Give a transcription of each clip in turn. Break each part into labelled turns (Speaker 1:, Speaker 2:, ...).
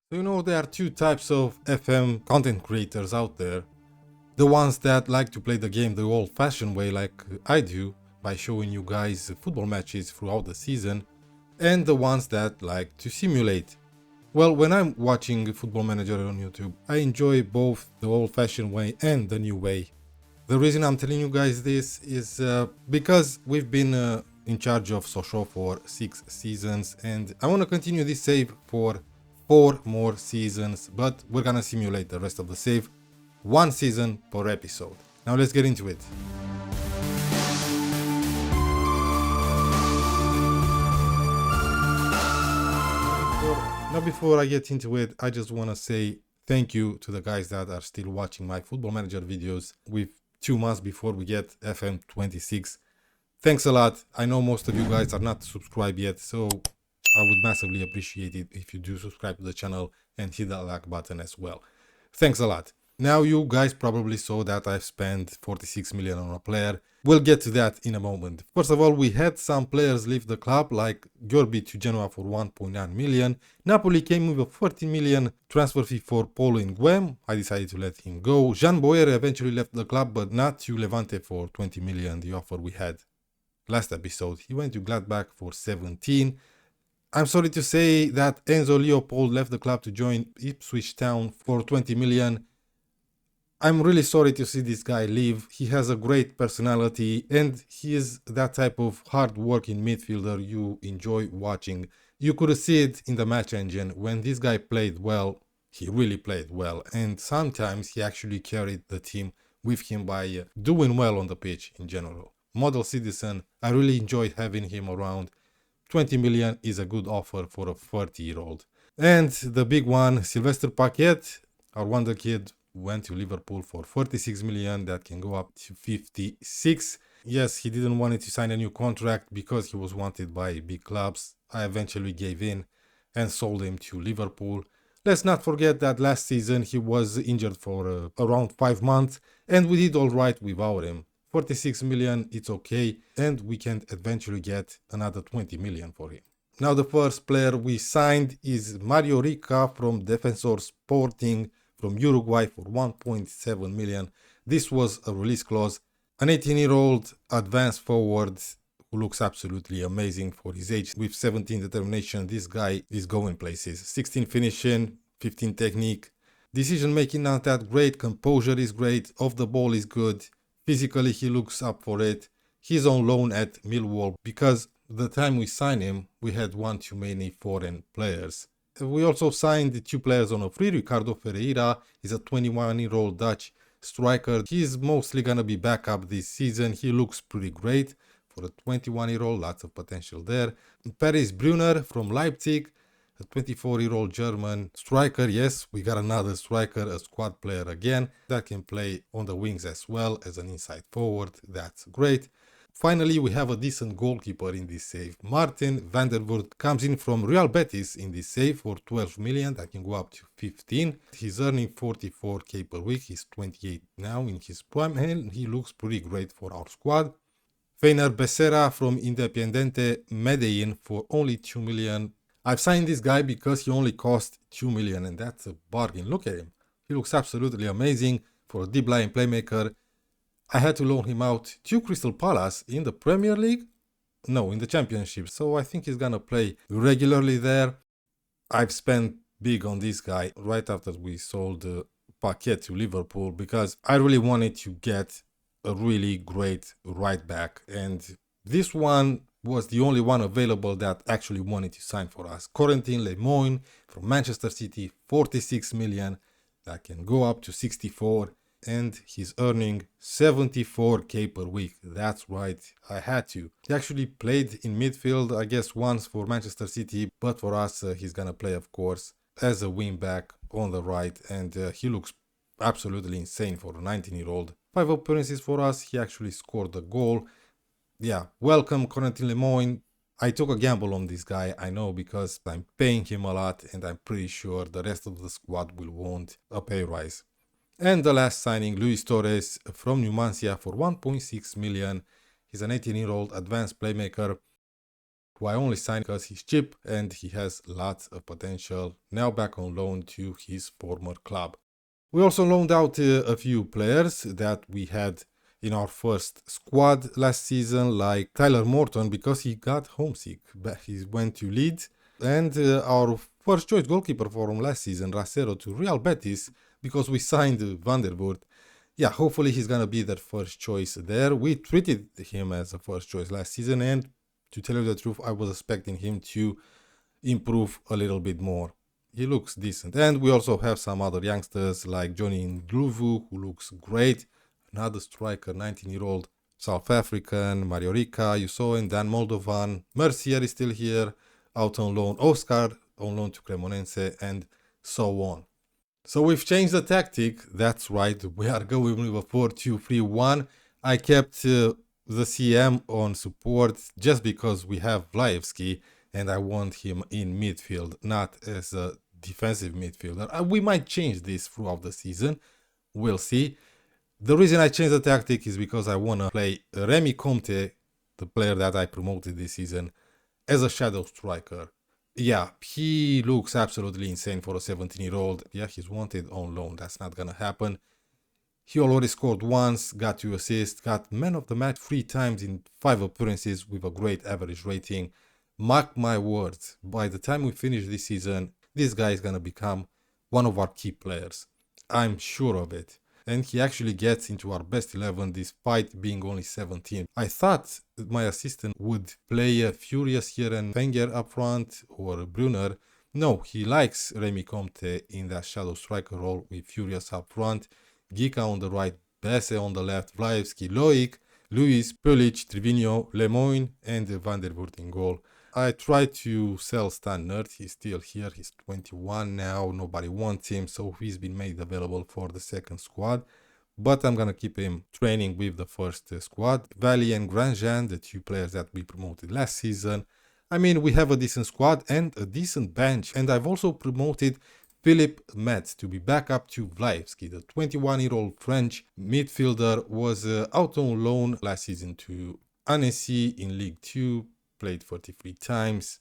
Speaker 1: So there are two types of FM content creators out there. The ones that like to play the game the old-fashioned way like I do, by showing you guys football matches throughout the season, and the ones that like to simulate. Well, when I'm watching Football Manager on YouTube, I enjoy both the old-fashioned way and the new way. The reason I'm telling you guys this is because we've been in charge of SOCHAUX for 6 seasons, and I want to continue this save for 4 more seasons, but we're gonna simulate the rest of the save, 1 season per episode. Now let's get into it. Before I get into it, I just want to say thank you to the guys that are still watching my Football Manager videos with 2 months before we get FM26. Thanks a lot. I know most of you guys are not subscribed yet, so I would massively appreciate it if you do subscribe to the channel and hit that like button as well. Thanks a lot. Now you guys probably saw that I've spent 46 million on a player. We'll get to that in a moment. First of all, we had some players leave the club, like Gyorbi to Genoa for 1.9 million. Napoli came with a 40 million transfer fee for Paulo Nguem. I decided to let him go. Jean Boer eventually left the club, but not to Levante for 20 million, the offer we had last episode. He went to Gladbach for 17. I'm sorry to say that Enzo Leopold left the club to join Ipswich Town for 20 million. I'm really sorry to see this guy leave. He has a great personality and he is that type of hard-working midfielder you enjoy watching. You could see it in the match engine. When this guy played well, he really played well, and sometimes he actually carried the team with him by doing well on the pitch in general. Model citizen, I really enjoyed having him around. 20 million is a good offer for a 30-year-old. And the big one, Sylvester Paquet, our wonder kid, went to Liverpool for 46 million. That can go up to 56. Yes, he didn't want to sign a new contract because he was wanted by big clubs. I eventually gave in and sold him to Liverpool. Let's not forget that last season he was injured for around 5 months and we did all right without him. 46 million, it's okay, and we can eventually get another 20 million for him. Now the first player we signed is Mario Rica from Defensor Sporting from Uruguay for 1.7 million. This was a release clause. An 18-year-old advanced forward who looks absolutely amazing for his age. With 17 determination, this guy is going places. 16 finishing, 15 technique. Decision making not that great, composure is great, off the ball is good. Physically he looks up for it. He's on loan at Millwall because the time we signed him, we had one too many foreign players. We also signed 2 players on a free. Ricardo Ferreira is a 21-year-old Dutch striker. He's mostly gonna be backup this season. He looks pretty great for a 21-year-old, lots of potential there. Paris Brunner from Leipzig, a 24-year-old German striker. Yes, we got another striker, a squad player again, that can play on the wings as well as an inside forward. That's great. Finally, we have a decent goalkeeper in this save. Martin van der Voort comes in from Real Betis in this save for 12 million. That can go up to 15. He's earning 44k per week. He's 28 now in his prime and he looks pretty great for our squad. Feiner Becerra from Independiente Medellin for only 2 million. I've signed this guy because he only cost 2 million and that's a bargain. Look at him. He looks absolutely amazing for a deep line playmaker. I had to loan him out to Crystal Palace in the Premier League. No, in the Championship. So I think he's gonna play regularly there. I've spent big on this guy right after we sold Paquet to Liverpool because I really wanted to get a really great right back. And this one was the only one available that actually wanted to sign for us. Corentin Lemoine from Manchester City, 46 million. That can go up to 64. And he's earning 74k per week. That's right, I had to. He actually played in midfield, I guess once for Manchester City, but for us he's gonna play, of course, as a wing back on the right, and he looks absolutely insane for a 19-year-old. 5 appearances for us, he actually scored a goal. Yeah, welcome Corentin Lemoine. I took a gamble on this guy, I know, because I'm paying him a lot and I'm pretty sure the rest of the squad will want a pay rise. And the last signing, Luis Torres from Numancia for 1.6 million. He's an 18-year-old advanced playmaker. who I only signed because he's cheap and he has lots of potential, now back on loan to his former club. We also loaned out a few players that we had in our first squad last season, like Tyler Morton, because he got homesick. He went to Leeds. And our first choice goalkeeper from last season, Racero, to Real Betis, because we signed Van der Voort. Yeah, hopefully he's going to be their first choice there. We treated him as a first choice last season, and to tell you the truth, I was expecting him to improve a little bit more. He looks decent. And we also have some other youngsters like Johnny Ndlovu, who looks great. Another striker, 19-year-old South African, Mario Rica, you saw him, Dan Moldovan. Mercier is still here, out on loan. Oscar on loan to Cremonense, and so on. So we've changed the tactic. That's right, we are going with a 4-2-3-1. I kept the CM on support just because we have Vlaevski, and I want him in midfield, not as a defensive midfielder. We might change this throughout the season. We'll see. The reason I changed the tactic is because I want to play Remy Comte, the player that I promoted this season, as a shadow striker. Yeah, he looks absolutely insane for a 17-year-old. Yeah, he's wanted on loan. That's not gonna happen. He already scored once, got 2 assists, got man of the match 3 times in 5 appearances with a great average rating. Mark my words, by the time we finish this season, this guy is gonna become one of our key players. I'm sure of it. And he actually gets into our best 11 despite being only 17. I thought my assistant would play Furious here and Wenger up front or Brunner. No, he likes Remy Comte in that shadow striker role with Furious up front, Gica on the right, Besse on the left, Vlaevski, Loic, Luis, Pulic, Trivigno, Lemoyne, and Van der Voort in goal. I tried to sell Stan Nerd. He's still here. He's 21 now. Nobody wants him, so he's been made available for the second squad. But I'm going to keep him training with the first squad. Valley and Grandjean, the 2 players that we promoted last season. I mean, we have a decent squad and a decent bench. And I've also promoted Philippe Metz to be back up to Vlaevski. The 21-year-old French midfielder was out on loan last season to Annecy in League 2. Played 43 times.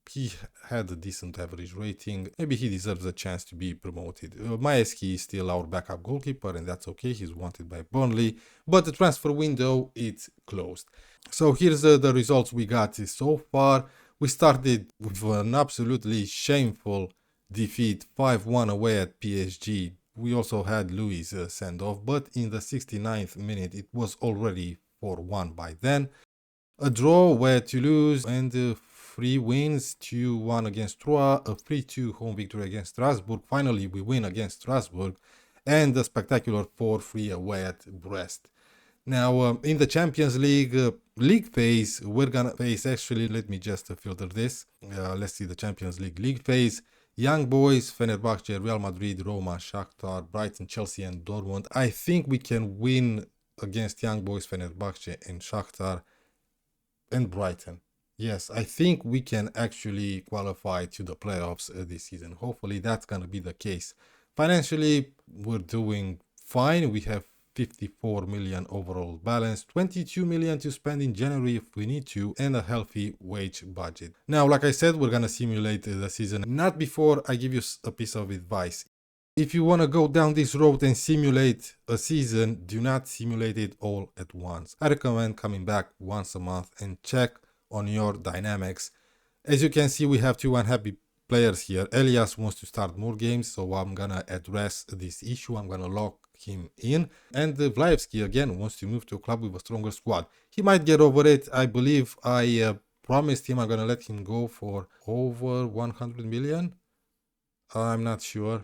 Speaker 1: He had a decent average rating. Maybe he deserves a chance to be promoted. Maeski is still our backup goalkeeper, and that's okay. He's wanted by Burnley, but the transfer window is closed. So here's the results we got so far. We started with an absolutely shameful defeat, 5-1 away at PSG. We also had Louis send-off, but in the 69th minute it was already 4-1 by then. A draw where Toulouse and 3 wins, 2-1 against Troyes, a 3-2 home victory against Strasbourg. Finally, we win against Strasbourg, and a spectacular 4-3 away at Brest. Now, in the Champions League league phase, we're gonna face, actually, let me just filter this. Let's see the Champions League phase. Young Boys, Fenerbahce, Real Madrid, Roma, Shakhtar, Brighton, Chelsea, and Dortmund. I think we can win against Young Boys, Fenerbahce, and Shakhtar, and Brighton. Yes, I think we can actually qualify to the playoffs this season. Hopefully that's gonna be the case. Financially, we're doing fine. We have 54 million overall balance, 22 million to spend in January if we need to, and a healthy wage budget. Now, like I said, we're gonna simulate the season. Not before I give you a piece of advice. If you want to go down this road and simulate a season, do not simulate it all at once. I recommend coming back once a month and check on your dynamics. As you can see, we have 2 unhappy players here. Elias wants to start more games, so I'm gonna address this issue. I'm gonna lock him in. And Vlaevski again wants to move to a club with a stronger squad. He might get over it. I believe I promised him I'm gonna let him go for over 100 million. I'm not sure.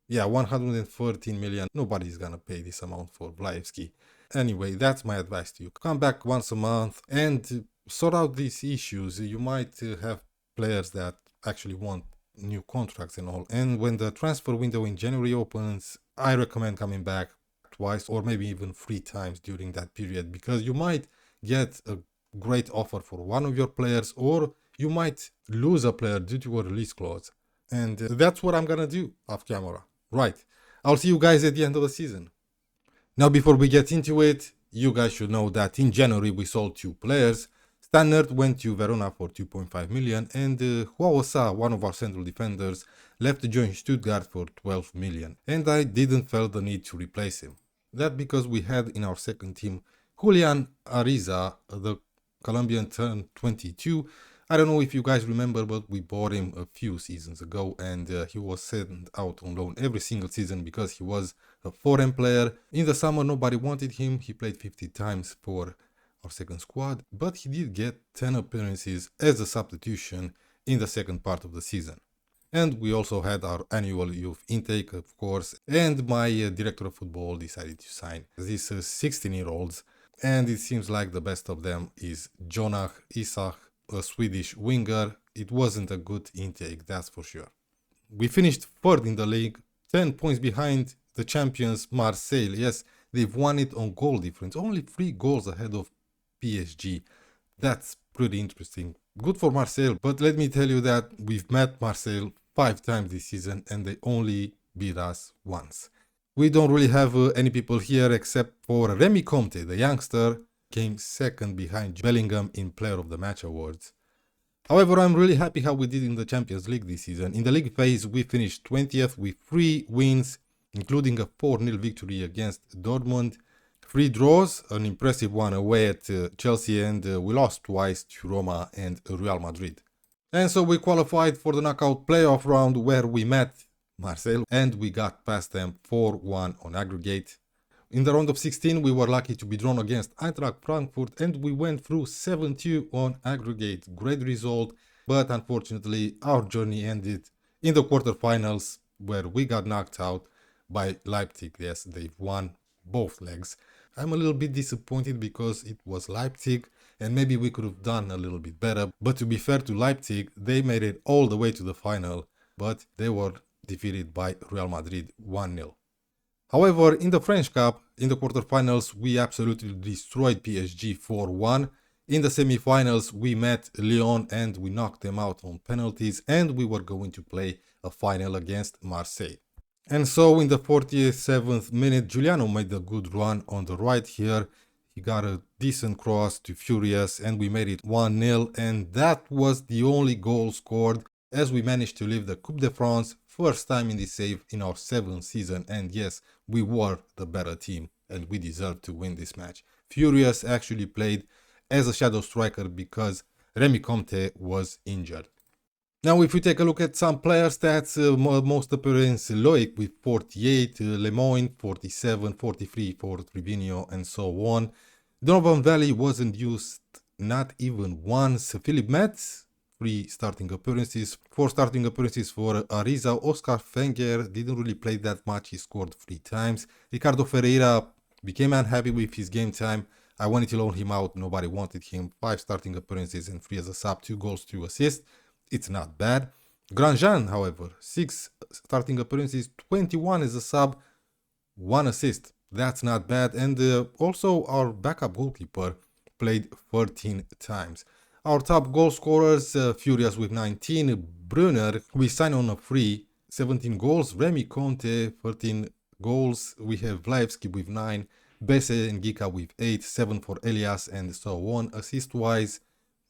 Speaker 1: Yeah, 113 million. Nobody's gonna pay this amount for Vlaevski. Anyway, that's my advice to you. Come back once a month and sort out these issues. You might have players that actually want new contracts and all. And when the transfer window in January opens, I recommend coming back twice or maybe even 3 times during that period, because you might get a great offer for one of your players, or you might lose a player due to a release clause. And that's what I'm gonna do off camera. Right. I'll see you guys at the end of the season. Now, before we get into it, you guys should know that in January we sold 2 players. Stannert went to Verona for 2.5 million, and Huawasa, one of our central defenders, left to join Stuttgart for 12 million. And I didn't feel the need to replace him. That because we had in our second team Julian Ariza, the Colombian, turned 22. I don't know if you guys remember, but we bought him a few seasons ago, and he was sent out on loan every single season because he was a foreign player. In the summer, nobody wanted him. He played 50 times for our second squad, but he did get 10 appearances as a substitution in the second part of the season. And we also had our annual youth intake, of course, and my director of football decided to sign these 16-year-olds, and it seems like the best of them is Jonah Isak, a Swedish winger. It wasn't a good intake, that's for sure. We finished third in the league, 10 points behind the champions Marseille. Yes, they've won it on goal difference, only 3 goals ahead of PSG. That's pretty interesting. Good for Marseille, but let me tell you that we've met Marseille 5 times this season and they only beat us once. We don't really have any people here except for Remy Comte, the youngster, came second behind Bellingham in Player of the Match awards. However, I'm really happy how we did in the Champions League this season. In the league phase, we finished 20th with 3 wins, including a 4-0 victory against Dortmund, 3 draws, an impressive one away at Chelsea, and we lost twice to Roma and Real Madrid. And so we qualified for the knockout playoff round where we met Marseille and we got past them 4-1 on aggregate. In the round of 16 we were lucky to be drawn against Eintracht Frankfurt and we went through 7-2 on aggregate. Great result, but unfortunately our journey ended in the quarterfinals where we got knocked out by Leipzig. Yes, they've won both legs. I'm a little bit disappointed because it was Leipzig and maybe we could have done a little bit better. But to be fair to Leipzig, they made it all the way to the final, but they were defeated by Real Madrid 1-0. However, in the French Cup, in the quarterfinals, we absolutely destroyed PSG 4-1. In the semi-finals, we met Lyon and we knocked them out on penalties and we were going to play a final against Marseille. And so in the 47th minute, Giuliano made a good run on the right here. He got a decent cross to Furious and we made it 1-0, and that was the only goal scored as we managed to lift the Coupe de France, first time in this save in our 7th season, and yes, we were the better team and we deserved to win this match. Furious actually played as a shadow striker because Remy Comte was injured. Now if we take a look at some player stats, most appearances Loic with 48, Lemoyne 47, 43 for Tribinio and so on. Donovan Valley wasn't used not even once. Philip Metz, 3 starting appearances, 4 starting appearances for Ariza. Oscar Fenger didn't really play that much, he scored 3 times. Ricardo Ferreira became unhappy with his game time. I wanted to loan him out, nobody wanted him. 5 starting appearances and 3 as a sub, 2 goals, 2 assists. It's not bad. Grandjean, however, 6 starting appearances, 21 as a sub, 1 assist. That's not bad. And also our backup goalkeeper played 13 times. Our top goal scorers, Furious with 19, Brunner, we signed on a free, 17 goals, Remy Comte, 13 goals, we have Vlaevski with 9, Besse and Gika with 8, 7 for Elias and so on. Assist-wise,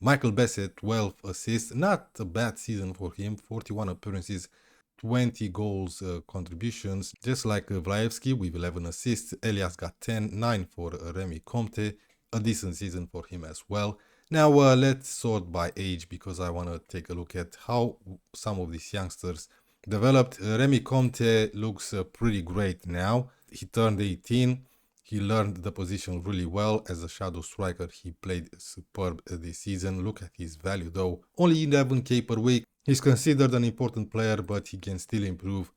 Speaker 1: Michael Besse, 12 assists, not a bad season for him, 41 appearances, 20 goals contributions, just like Vlaevski with 11 assists. Elias got 10, 9 for Remy Comte, a decent season for him as well. Now let's sort by age because I want to take a look at how some of these youngsters developed. Remy Comte looks pretty great now. He turned 18. He learned the position really well as a shadow striker. He played superb this season. Look at his value though. Only 11k per week. He's considered an important player, but he can still improve.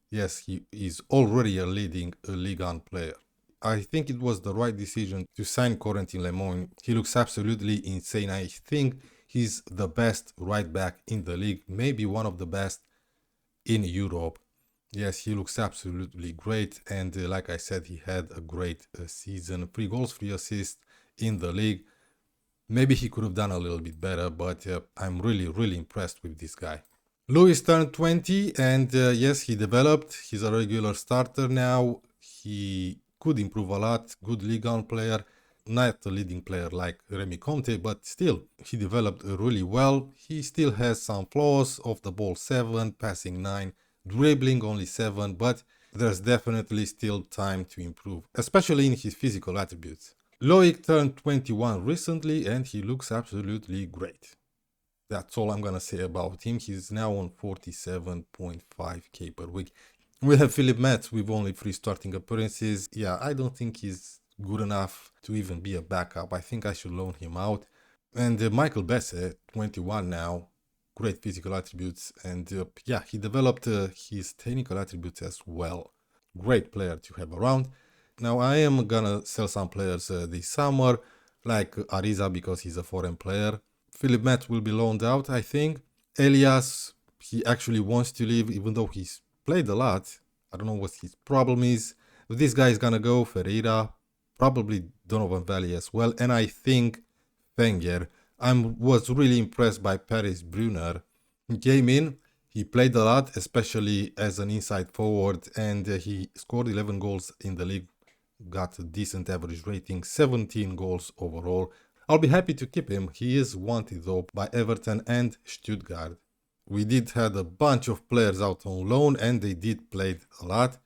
Speaker 1: Yes, he is already a leading Ligue 1 player. I think it was the right decision to sign Corentin Lemoyne. He looks absolutely insane. I think he's the best right back in the league. Maybe one of the best in Europe. Yes, he looks absolutely great, and like I said, he had a great season. 3 goals, 3 assists in the league. Maybe he could have done a little bit better, but I'm really impressed with this guy. Luis turned 20, and yes, he developed. He's a regular starter now. He could improve a lot. Good Ligue 1 player. not a leading player like Remy Conte, but still, he developed really well. He still has some flaws: off the ball 7, passing 9, dribbling only 7, but there's definitely still time to improve, especially in his physical attributes. Loic turned 21 recently and he looks absolutely great. That's all I'm gonna say about him. He's now on 47.5k per week. We have Philippe Metz with only 3 starting appearances. Yeah, I don't think he's good enough to even be a backup. I think I should loan him out. And Michael Besse, 21 now, great physical attributes. And yeah, he developed his technical attributes as well. Great player to have around. Now I am gonna sell some players this summer, like Ariza because he's a foreign player. Philippe Metz will be loaned out, I think. Elias, he actually wants to leave even though he's played a lot. I don't know what his problem is. But this guy is gonna go. Ferreira, probably Donovan Valley as well. And I think Wenger. I was really impressed by Paris Brunner. He came in, he played a lot, especially as an inside forward, and he scored 11 goals in the league, got a decent average rating, 17 goals overall. I'll be happy to keep him. He is wanted though by Everton and Stuttgart. We did had a bunch of players out on loan and they did play a lot.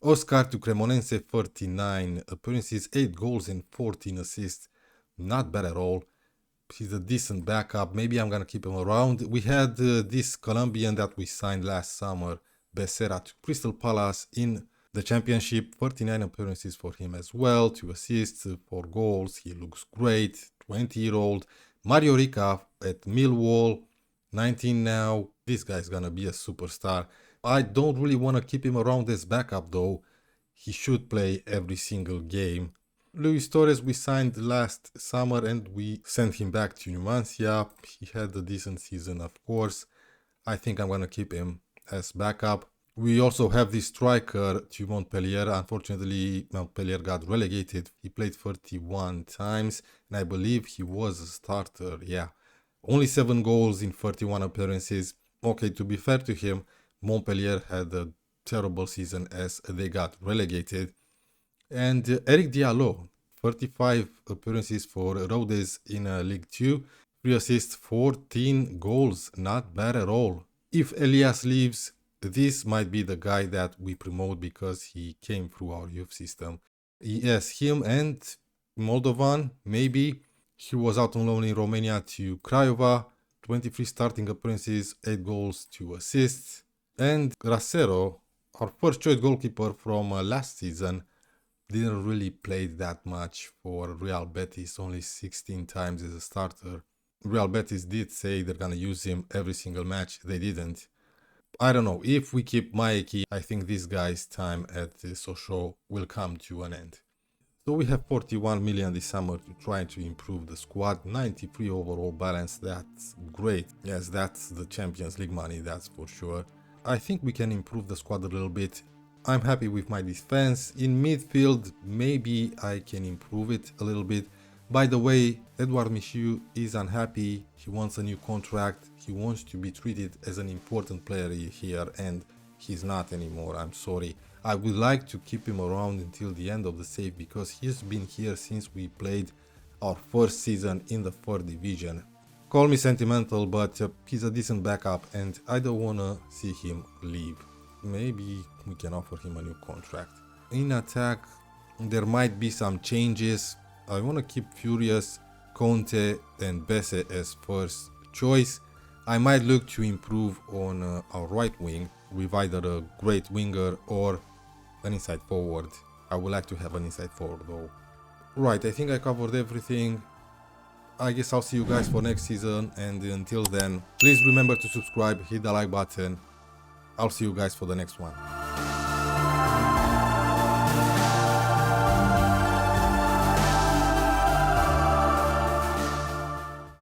Speaker 1: Oscar to Cremonense, 39 appearances, 8 goals and 14 assists. Not bad at all. He's a decent backup. Maybe I'm gonna keep him around. We had this Colombian that we signed last summer, Becerra, to Crystal Palace in the championship. 39 appearances for him as well, 2 assists, 4 goals. He looks great. 20-year-old Mario Rica at Millwall, 19 now. This guy's gonna be a superstar. I don't really want to keep him around as backup though. He should play every single game. Luis Torres we signed last summer and we sent him back to Numancia. He had a decent season, of course. I think I'm gonna keep him as backup. We also have this striker to Montpellier. Unfortunately, Montpellier got relegated. He played 31 times and I believe he was a starter. Yeah, only 7 goals in 31 appearances. Okay, to be fair to him, Montpellier had a terrible season as they got relegated. And Eric Diallo, 35 appearances for Rodez in League 2, 3 assists, 14 goals, not bad at all. If Elias leaves, this might be the guy that we promote because he came through our youth system. Yes, him and Moldovan, maybe. He was out on loan in Romania to Craiova, 23 starting appearances, 8 goals, 2 assists. And Rasero, our first choice goalkeeper from last season, didn't really play that much for Real Betis, only 16 times as a starter. Real Betis did say they're gonna use him every single match, they didn't. I don't know, if we keep Maeki, I think this guy's time at SOCHAUX will come to an end. So we have 41 million this summer to try to improve the squad, 93 overall balance, that's great. Yes, that's the Champions League money, that's for sure. I think we can improve the squad a little bit. I'm happy with my defense. In midfield, maybe I can improve it a little bit. By the way, Edouard Michiu is unhappy. He wants a new contract. He wants to be treated as an important player here and he's not anymore. I'm sorry. I would like to keep him around until the end of the save because he's been here since we played our first season in the 3rd division. Call me sentimental, but he's a decent backup and I don't want to see him leave. Maybe we can offer him a new contract. In attack, there might be some changes. I want to keep Furious, Conte and Besse as first choice. I might look to improve on our right wing with either a great winger or an inside forward. I would like to have an inside forward though. Right, I think I covered everything. I guess I'll see you guys for next season, and until then, please remember to subscribe, hit the like button. I'll see you guys for the next one.